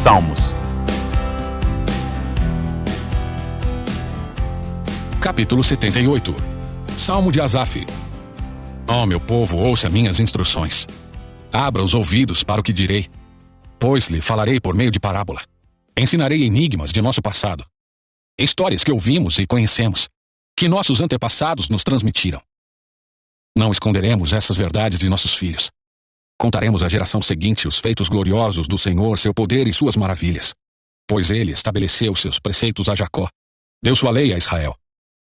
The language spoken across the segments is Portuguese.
Salmos. Capítulo 78. Salmo de Asaf. Ó meu povo, ouça minhas instruções. Abra os ouvidos para o que direi, pois lhe falarei por meio de parábola. Ensinarei enigmas de nosso passado, histórias que ouvimos e conhecemos, que nossos antepassados nos transmitiram. Não esconderemos essas verdades de nossos filhos. Contaremos à geração seguinte os feitos gloriosos do Senhor, seu poder e suas maravilhas. Pois ele estabeleceu seus preceitos a Jacó, deu sua lei a Israel.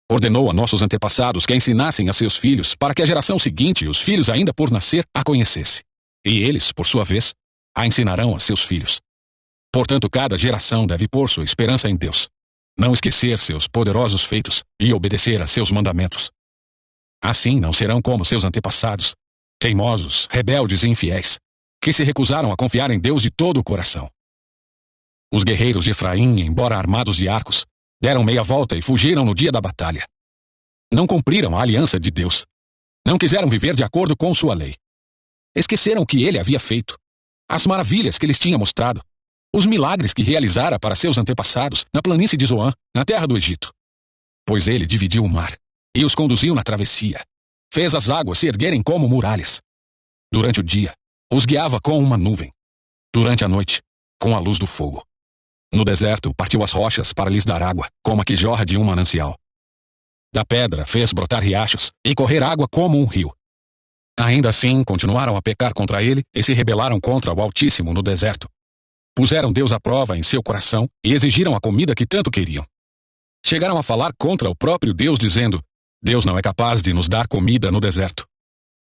Ordenou a nossos antepassados que a ensinassem a seus filhos, para que a geração seguinte e os filhos ainda por nascer a conhecesse. E eles, por sua vez, a ensinarão a seus filhos. Portanto, cada geração deve pôr sua esperança em Deus, não esquecer seus poderosos feitos e obedecer a seus mandamentos. Assim não serão como seus antepassados, teimosos, rebeldes e infiéis, que se recusaram a confiar em Deus de todo o coração. Os guerreiros de Efraim, embora armados de arcos, deram meia volta e fugiram no dia da batalha. Não cumpriram a aliança de Deus. Não quiseram viver de acordo com sua lei. Esqueceram o que ele havia feito, as maravilhas que lhes tinha mostrado, os milagres que realizara para seus antepassados na planície de Zoan, na terra do Egito. Pois ele dividiu o mar e os conduziu na travessia. Fez as águas se erguerem como muralhas. Durante o dia, os guiava com uma nuvem. Durante a noite, com a luz do fogo. No deserto, partiu as rochas para lhes dar água, como a que jorra de um manancial. Da pedra fez brotar riachos e correr água como um rio. Ainda assim, continuaram a pecar contra ele e se rebelaram contra o Altíssimo no deserto. Puseram Deus à prova em seu coração e exigiram a comida que tanto queriam. Chegaram a falar contra o próprio Deus, dizendo: Deus não é capaz de nos dar comida no deserto.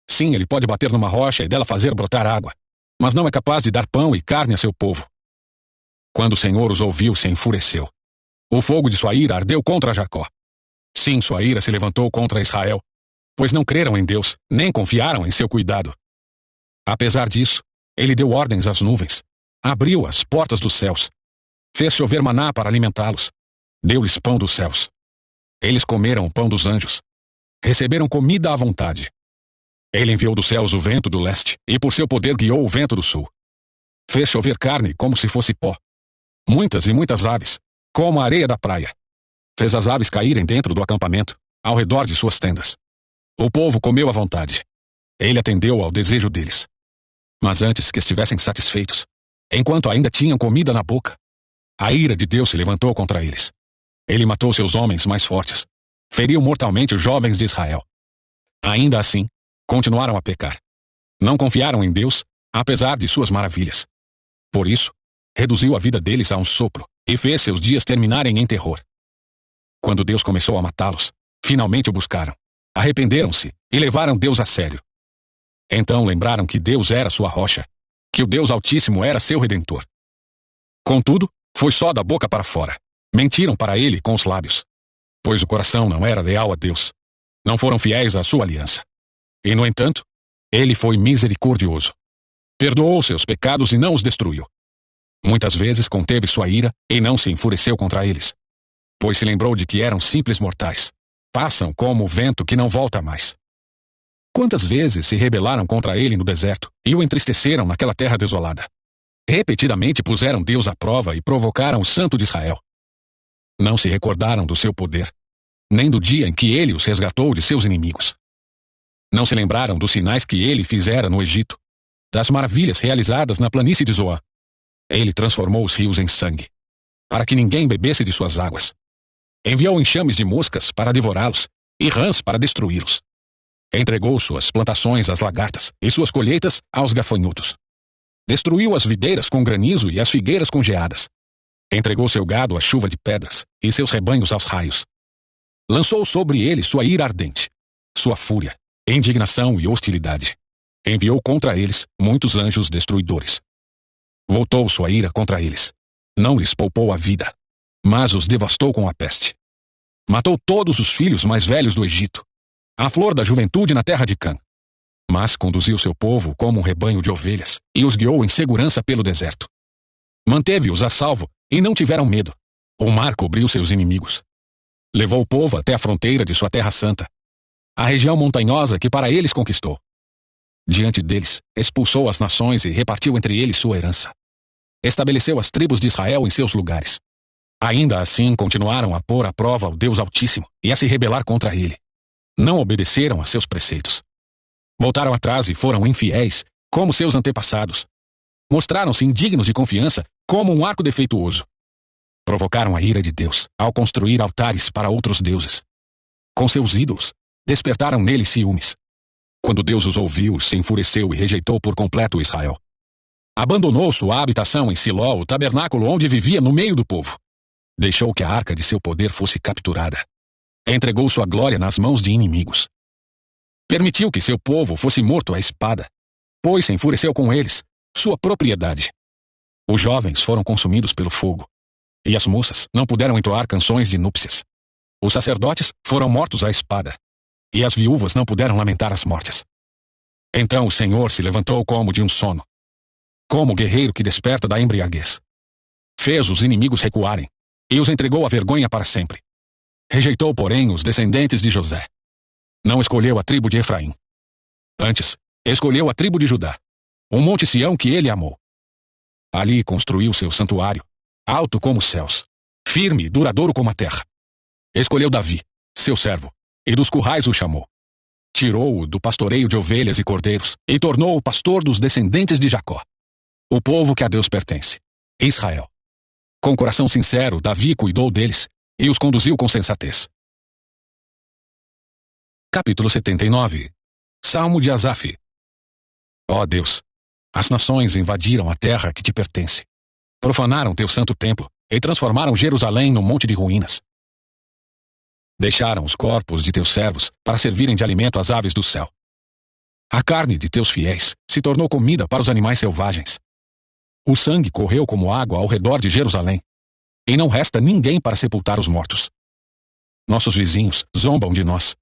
Sim, ele pode bater numa rocha e dela fazer brotar água, mas não é capaz de dar pão e carne a seu povo. Quando o Senhor os ouviu, se enfureceu. O fogo de sua ira ardeu contra Jacó. Sim, sua ira se levantou contra Israel, pois não creram em Deus, nem confiaram em seu cuidado. Apesar disso, ele deu ordens às nuvens, abriu as portas dos céus, fez chover maná para alimentá-los, deu-lhes pão dos céus. Eles comeram o pão dos anjos, receberam comida à vontade. Ele enviou dos céus o vento do leste, e por seu poder guiou o vento do sul. Fez chover carne como se fosse pó, muitas e muitas aves, como a areia da praia. Fez as aves caírem dentro do acampamento, ao redor de suas tendas. O povo comeu à vontade. Ele atendeu ao desejo deles. Mas antes que estivessem satisfeitos, enquanto ainda tinham comida na boca, a ira de Deus se levantou contra eles. Ele matou seus homens mais fortes, feriu mortalmente os jovens de Israel. Ainda assim, continuaram a pecar. Não confiaram em Deus, apesar de suas maravilhas. Por isso, reduziu a vida deles a um sopro e fez seus dias terminarem em terror. Quando Deus começou a matá-los, finalmente o buscaram, arrependeram-se e levaram Deus a sério. Então lembraram que Deus era sua rocha, que o Deus Altíssimo era seu Redentor. Contudo, foi só da boca para fora. Mentiram para ele com os lábios, pois o coração não era leal a Deus. Não foram fiéis à sua aliança. E, no entanto, ele foi misericordioso. Perdoou seus pecados e não os destruiu. Muitas vezes conteve sua ira e não se enfureceu contra eles, pois se lembrou de que eram simples mortais. Passam como o vento que não volta mais. Quantas vezes se rebelaram contra ele no deserto e o entristeceram naquela terra desolada. Repetidamente puseram Deus à prova e provocaram o Santo de Israel. Não se recordaram do seu poder, nem do dia em que ele os resgatou de seus inimigos. Não se lembraram dos sinais que ele fizera no Egito, das maravilhas realizadas na planície de Zoan. Ele transformou os rios em sangue, para que ninguém bebesse de suas águas. Enviou enxames de moscas para devorá-los e rãs para destruí-los. Entregou suas plantações às lagartas e suas colheitas aos gafanhotos. Destruiu as videiras com granizo e as figueiras com geadas. Entregou seu gado à chuva de pedras e seus rebanhos aos raios. Lançou sobre ele sua ira ardente, sua fúria, indignação e hostilidade. Enviou contra eles muitos anjos destruidores. Voltou sua ira contra eles. Não lhes poupou a vida, mas os devastou com a peste. Matou todos os filhos mais velhos do Egito, a flor da juventude na terra de Cã. Mas conduziu seu povo como um rebanho de ovelhas e os guiou em segurança pelo deserto. Manteve-os a salvo e não tiveram medo. O mar cobriu seus inimigos. Levou o povo até a fronteira de sua terra santa, a região montanhosa que para eles conquistou. Diante deles, expulsou as nações e repartiu entre eles sua herança. estabeleceu as tribos de Israel em seus lugares. Ainda assim, continuaram a pôr à prova o Deus Altíssimo e a se rebelar contra ele. Não obedeceram a seus preceitos. Voltaram atrás e foram infiéis, como seus antepassados. Mostraram-se indignos de confiança, como um arco defeituoso. Provocaram a ira de Deus ao construir altares para outros deuses. Com seus ídolos, despertaram nele ciúmes. Quando Deus os ouviu, se enfureceu e rejeitou por completo Israel. Abandonou sua habitação em Siló, o tabernáculo onde vivia no meio do povo. Deixou que a arca de seu poder fosse capturada. Entregou sua glória nas mãos de inimigos. Permitiu que seu povo fosse morto à espada, pois se enfureceu com eles, sua propriedade. Os jovens foram consumidos pelo fogo, e as moças não puderam entoar canções de núpcias. Os sacerdotes foram mortos à espada, e as viúvas não puderam lamentar as mortes. Então o Senhor se levantou como de um sono, como guerreiro que desperta da embriaguez. Fez os inimigos recuarem, e os entregou à vergonha para sempre. Rejeitou, porém, os descendentes de José. Não escolheu a tribo de Efraim. Antes, escolheu a tribo de Judá, o monte Sião que ele amou. Ali construiu seu santuário, alto como os céus, firme e duradouro como a terra. Escolheu Davi, seu servo, e dos currais o chamou. Tirou-o do pastoreio de ovelhas e cordeiros, e tornou-o o pastor dos descendentes de Jacó, o povo que a Deus pertence, Israel. Com coração sincero, Davi cuidou deles, e os conduziu com sensatez. Capítulo 79. Salmo de Asaf. Ó Deus, as nações invadiram a terra que te pertence. Profanaram teu santo templo e transformaram Jerusalém num monte de ruínas. Deixaram os corpos de teus servos para servirem de alimento às aves do céu. A carne de teus fiéis se tornou comida para os animais selvagens. O sangue correu como água ao redor de Jerusalém, e não resta ninguém para sepultar os mortos. Nossos vizinhos zombam de nós.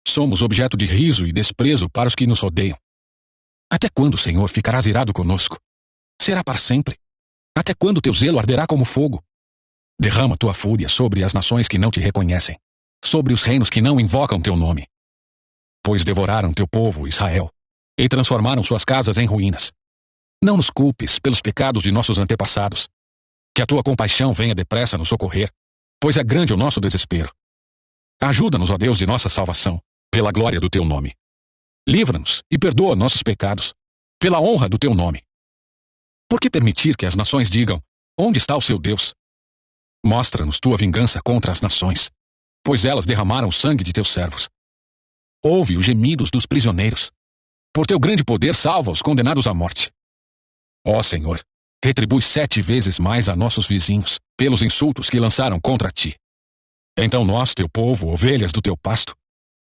Somos objeto de riso e desprezo para os que nos rodeiam. Até quando, Senhor, ficarás irado conosco? Será para sempre? Até quando teu zelo arderá como fogo? Derrama tua fúria sobre as nações que não te reconhecem, sobre os reinos que não invocam teu nome. Pois devoraram teu povo, Israel, e transformaram suas casas em ruínas. Não nos culpes pelos pecados de nossos antepassados. Que a tua compaixão venha depressa nos socorrer, pois é grande o nosso desespero. Ajuda-nos, ó Deus de nossa salvação, pela glória do teu nome. Livra-nos e perdoa nossos pecados, pela honra do teu nome. Por que permitir que as nações digam: onde está o seu Deus? Mostra-nos tua vingança contra as nações, pois elas derramaram o sangue de teus servos. Ouve os gemidos dos prisioneiros. Por teu grande poder, salva os condenados à morte. Ó Senhor, retribui 7 vezes mais a nossos vizinhos pelos insultos que lançaram contra ti. Então nós, teu povo, ovelhas do teu pasto,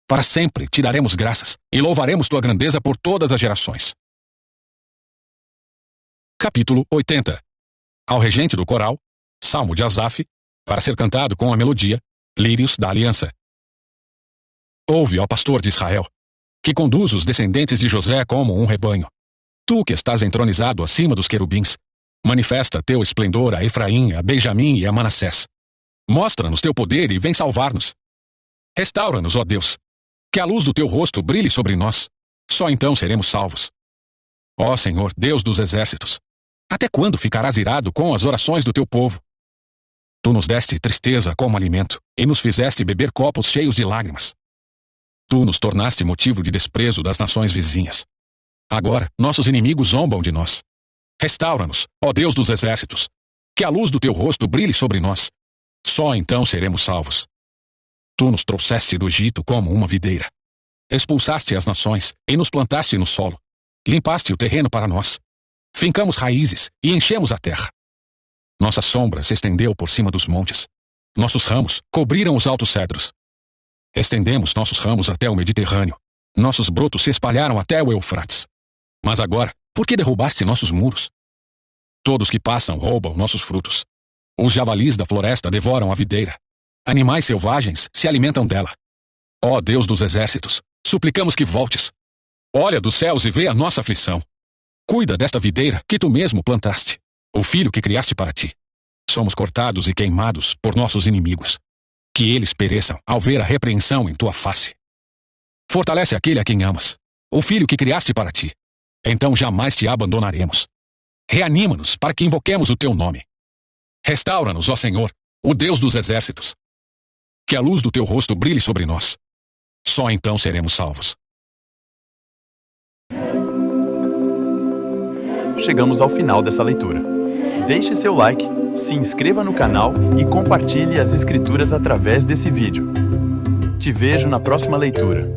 para sempre te daremos graças e louvaremos tua grandeza por todas as gerações. Capítulo 80. Ao regente do coral, Salmo de Asaf, para ser cantado com a melodia, Lírios da Aliança. Ouve, ó pastor de Israel, que conduz os descendentes de José como um rebanho. Tu que estás entronizado acima dos querubins, manifesta teu esplendor a Efraim, a Benjamim e a Manassés. Mostra-nos teu poder e vem salvar-nos. Restaura-nos, ó Deus, que a luz do teu rosto brilhe sobre nós. Só então seremos salvos. Ó Senhor, Deus dos exércitos, até quando ficarás irado com as orações do teu povo? Tu nos deste tristeza como alimento e nos fizeste beber copos cheios de lágrimas. Tu nos tornaste motivo de desprezo das nações vizinhas. Agora, nossos inimigos zombam de nós. Restaura-nos, ó Deus dos exércitos, que a luz do teu rosto brilhe sobre nós. Só então seremos salvos. Tu nos trouxeste do Egito como uma videira. Expulsaste as nações e nos plantaste no solo. Limpaste o terreno para nós. Fincamos raízes e enchemos a terra. Nossa sombra se estendeu por cima dos montes. Nossos ramos cobriram os altos cedros. Estendemos nossos ramos até o Mediterrâneo. Nossos brotos se espalharam até o Eufrates. Mas agora, por que derrubaste nossos muros? Todos que passam roubam nossos frutos. Os javalis da floresta devoram a videira. Animais selvagens se alimentam dela. Ó Deus dos exércitos, suplicamos que voltes. Olha dos céus e vê a nossa aflição. Cuida desta videira que tu mesmo plantaste, o filho que criaste para ti. Somos cortados e queimados por nossos inimigos. Que eles pereçam ao ver a repreensão em tua face. Fortalece aquele a quem amas, o filho que criaste para ti. Então jamais te abandonaremos. Reanima-nos para que invoquemos o teu nome. Restaura-nos, ó Senhor, o Deus dos exércitos. Que a luz do teu rosto brilhe sobre nós. Só então seremos salvos. Chegamos ao final dessa leitura. Deixe seu like, se inscreva no canal e compartilhe as escrituras através desse vídeo. Te vejo na próxima leitura.